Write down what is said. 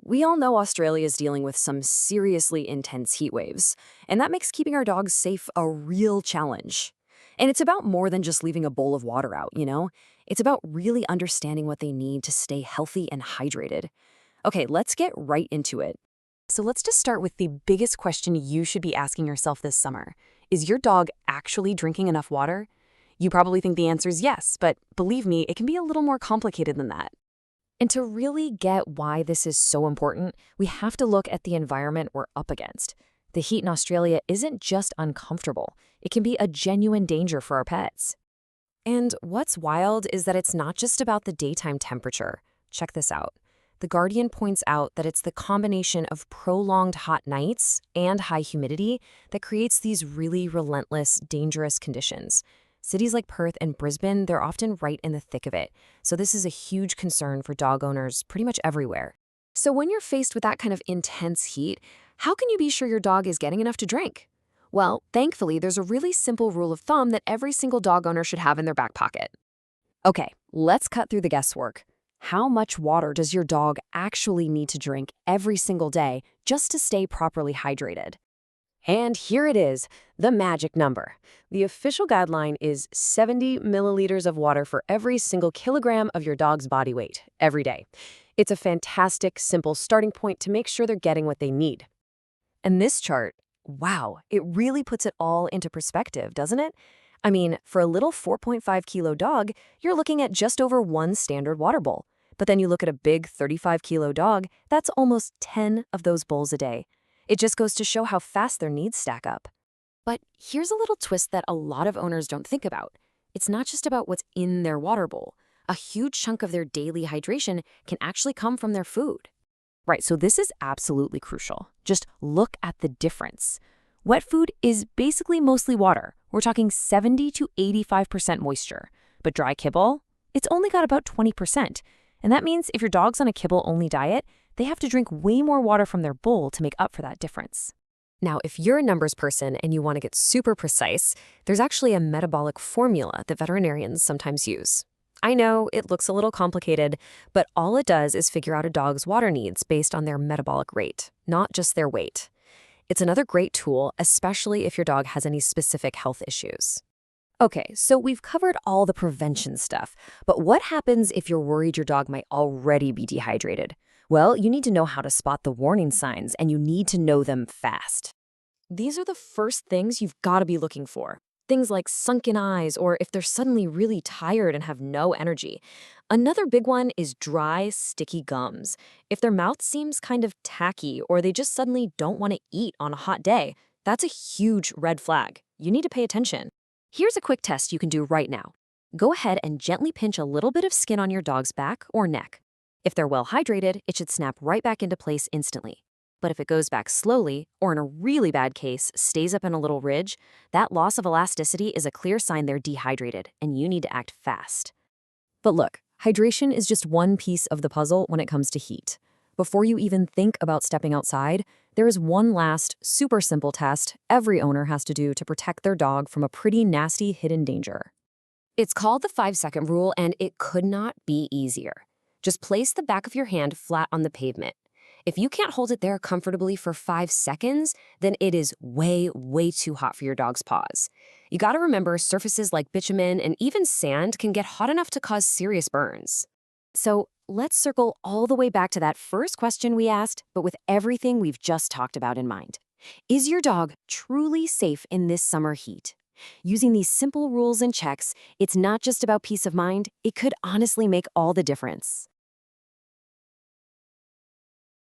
We all know Australia is dealing with some seriously intense heat waves, and that makes keeping our dogs safe a real challenge. And it's about more than just leaving a bowl of water out, you know? It's about really understanding what they need to stay healthy and hydrated. Okay, let's get right into it. So let's just start with the biggest question you should be asking yourself this summer. Is your dog actually drinking enough water? You probably think the answer is yes, but believe me, it can be a little more complicated than that. And to really get why this is so important, we have to look at the environment we're up against. The heat in Australia isn't just uncomfortable, it can be a genuine danger for our pets. And what's wild is that it's not just about the daytime temperature. Check this out. The Guardian points out that it's the combination of prolonged hot nights and high humidity that creates these really relentless, dangerous conditions. Cities like Perth and Brisbane, they're often right in the thick of it, so this is a huge concern for dog owners pretty much everywhere. So when you're faced with that kind of intense heat, how can you be sure your dog is getting enough to drink? Well, thankfully, there's a really simple rule of thumb that every single dog owner should have in their back pocket. Okay, let's cut through the guesswork. How much water does your dog actually need to drink every single day just to stay properly hydrated? And here it is, the magic number. The official guideline is 70 milliliters of water for every single kilogram of your dog's body weight every day. It's a fantastic, simple starting point to make sure they're getting what they need. And this chart, wow, it really puts it all into perspective, doesn't it? I mean, for a little 4.5-kilo dog, you're looking at just over one standard water bowl. But then you look at a big 35-kilo dog, that's almost 10 of those bowls a day. It just goes to show how fast their needs stack up. But here's a little twist that a lot of owners don't think about. It's not just about what's in their water bowl. A huge chunk of their daily hydration can actually come from their food. Right, so this is absolutely crucial. Just look at the difference. Wet food is basically mostly water. We're talking 70 to 85% moisture. But dry kibble, it's only got about 20%. And that means if your dog's on a kibble-only diet, they have to drink way more water from their bowl to make up for that difference. Now, if you're a numbers person and you want to get super precise, there's actually a metabolic formula that veterinarians sometimes use. I know it looks a little complicated, but all it does is figure out a dog's water needs based on their metabolic rate, not just their weight. It's another great tool, especially if your dog has any specific health issues. Okay, so we've covered all the prevention stuff, but what happens if you're worried your dog might already be dehydrated? Well, you need to know how to spot the warning signs, and you need to know them fast. These are the first things you've got to be looking for. Things like sunken eyes, or if they're suddenly really tired and have no energy. Another big one is dry, sticky gums. If their mouth seems kind of tacky, or they just suddenly don't want to eat on a hot day, that's a huge red flag. You need to pay attention. Here's a quick test you can do right now. Go ahead and gently pinch a little bit of skin on your dog's back or neck. If they're well hydrated, it should snap right back into place instantly. But if it goes back slowly, or in a really bad case, stays up in a little ridge, that loss of elasticity is a clear sign they're dehydrated, and you need to act fast. But look, hydration is just one piece of the puzzle when it comes to heat. Before you even think about stepping outside, there is one last, super simple test every owner has to do to protect their dog from a pretty nasty hidden danger. It's called the 5-second rule, and it could not be easier. Just place the back of your hand flat on the pavement. If you can't hold it there comfortably for 5 seconds, then it is way, way too hot for your dog's paws. You gotta remember, surfaces like bitumen and even sand can get hot enough to cause serious burns. So let's circle all the way back to that first question we asked, but with everything we've just talked about in mind. Is your dog truly safe in this summer heat? Using these simple rules and checks, it's not just about peace of mind, it could honestly make all the difference.